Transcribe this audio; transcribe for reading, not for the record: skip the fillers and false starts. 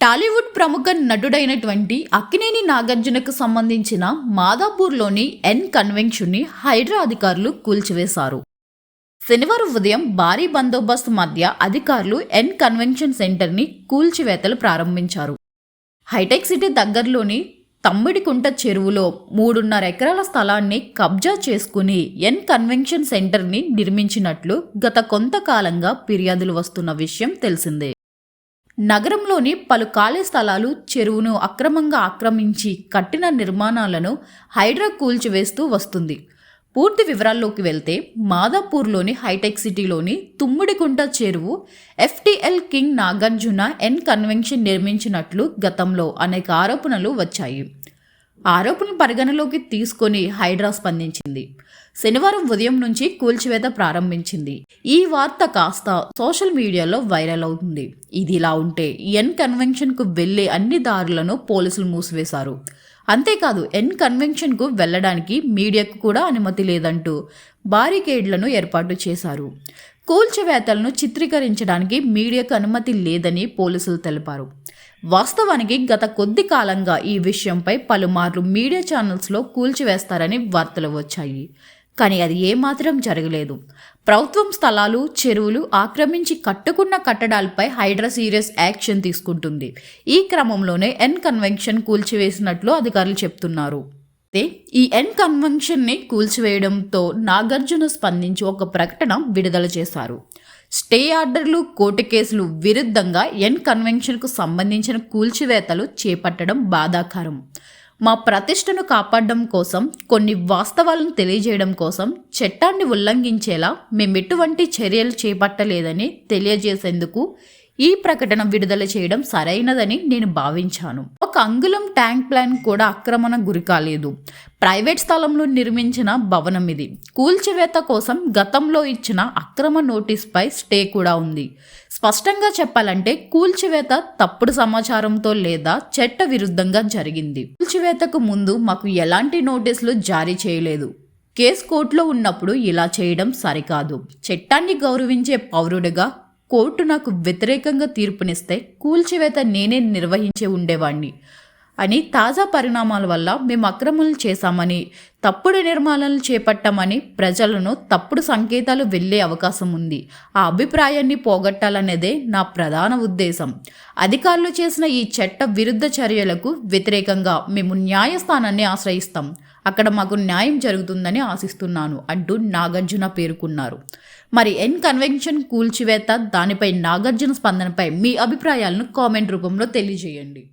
టాలీవుడ్ ప్రముఖ నటుడైనటువంటి అక్కినేని నాగార్జునకు సంబంధించిన మాదాపూర్లోని ఎన్ కన్వెన్షన్ని హైడ్రా అధికారులు కూల్చివేశారు. శనివారం ఉదయం భారీ బందోబస్తు మధ్య అధికారులు ఎన్ కన్వెన్షన్ సెంటర్ని కూల్చివేతలు ప్రారంభించారు. హైటెక్ సిటీ దగ్గరలోని తమ్మిడికుంట చెరువులో 3.5 ఎకరాల స్థలాన్ని కబ్జా చేసుకుని ఎన్ కన్వెన్షన్ సెంటర్ని నిర్మించినట్లు గత కొంతకాలంగా ఫిర్యాదులు వస్తున్న విషయం తెలిసిందే. నగరంలోని పలు ఖాళీ స్థలాలు, చెరువును అక్రమంగా ఆక్రమించి కట్టిన నిర్మాణాలను హైడ్రా కూల్చివేస్తూ వస్తుంది. పూర్తి వివరాల్లోకి వెళ్తే మాదాపూర్లోని హైటెక్ సిటీలోని తుమ్మిడికుంట చెరువు FTL king Nagarjuna N convention నిర్మించినట్లు గతంలో అనేక ఆరోపణలు వచ్చాయి. ఆరోపణలు పరిగణలోకి తీసుకొని హైడ్రా స్పందించింది. శనివారం ఉదయం నుంచి కూల్చివేత ప్రారంభించింది. ఈ వార్త కాస్త సోషల్ మీడియాలో వైరల్ అవుతుంది. ఇదిలా ఉంటే ఎన్ కన్వెన్షన్కు వెళ్లే అన్ని దారులను పోలీసులు మూసివేశారు. అంతేకాదు, ఎన్ కన్వెన్షన్కు వెళ్లడానికి మీడియాకు కూడా అనుమతి లేదంటూ బారికేడ్లను ఏర్పాటు చేశారు. కూల్చివేతలను చిత్రీకరించడానికి మీడియాకు అనుమతి లేదని పోలీసులు తెలిపారు. వాస్తవానికి గత కొద్ది కాలంగా ఈ విషయంపై పలుమార్లు మీడియా ఛానల్స్లో కూల్చివేస్తారని వార్తలు వచ్చాయి. కానీ అది ఏమాత్రం జరగలేదు. ప్రభుత్వం స్థలాలు, చెరువులు ఆక్రమించి కట్టుకున్న కట్టడాలపై హైడ్రా సీరియస్ యాక్షన్ తీసుకుంటుంది. ఈ క్రమంలోనే ఎన్ కన్వెన్షన్ కూల్చివేసినట్లు అధికారులు చెప్తున్నారు. ఈ ఎన్ కన్వెన్షన్ని కూల్చివేయడంతో నాగార్జున స్పందించి ఒక ప్రకటన విడుదల చేశారు. స్టే ఆర్డర్లు, కోర్టు కేసులు విరుద్ధంగా ఎన్ కన్వెన్షన్కు సంబంధించిన కూల్చివేతలు చేపట్టడం బాధాకరం. మా ప్రతిష్టను కాపాడడం కోసం, కొన్ని వాస్తవాలను తెలియజేయడం కోసం చట్టాన్ని ఉల్లంఘించేలా మేమెటువంటి చర్యలు చేపట్టలేదని తెలియజేసేందుకు ఈ ప్రకటన విడుదల చేయడం సరైనదని నేను భావించాను. ఒక అంగుళం ట్యాంక్ ప్లాన్ కూడా ఆక్రమణ గురి కాలేదు. ప్రైవేట్ స్థలంలో నిర్మించిన భవనం ఇది. కూల్చివేత కోసం గతంలో ఇచ్చిన అక్రమ నోటీస్పై స్టే కూడా ఉంది. స్పష్టంగా చెప్పాలంటే కూల్చివేత తప్పుడు సమాచారంతో లేదా చట్ట విరుద్ధంగా జరిగింది. కూల్చివేతకు ముందు మాకు ఎలాంటి నోటీసులు జారీ చేయలేదు. కేసు కోర్టులో ఉన్నప్పుడు ఇలా చేయడం సరికాదు. చట్టాన్ని గౌరవించే పౌరుడిగా కోర్టు నాకు వ్యతిరేకంగా తీర్పునిస్తే కూల్చివేత నేనే నిర్వహించి ఉండేవాణ్ణి అని, తాజా పరిణామాల వల్ల మేము అక్రమాలు చేశామని, తప్పుడు నిర్మాణాలు చేపట్టామని ప్రజలను తప్పుడు సంకేతాలు వెళ్లే అవకాశం ఉంది. ఆ అభిప్రాయాన్ని పోగొట్టాలనేదే నా ప్రధాన ఉద్దేశం. అధికారులు చేసిన ఈ చట్ట విరుద్ధ చర్యలకు వ్యతిరేకంగా మేము న్యాయస్థానాన్ని ఆశ్రయిస్తాం. అక్కడ మాకు న్యాయం జరుగుతుందని ఆశిస్తున్నాను అంటూ నాగార్జున పేర్కొన్నారు. మరి ఎన్ కన్వెన్షన్ కూల్చివేత, దానిపై నాగార్జున స్పందనపై మీ అభిప్రాయాలను కామెంట్ రూపంలో తెలియజేయండి.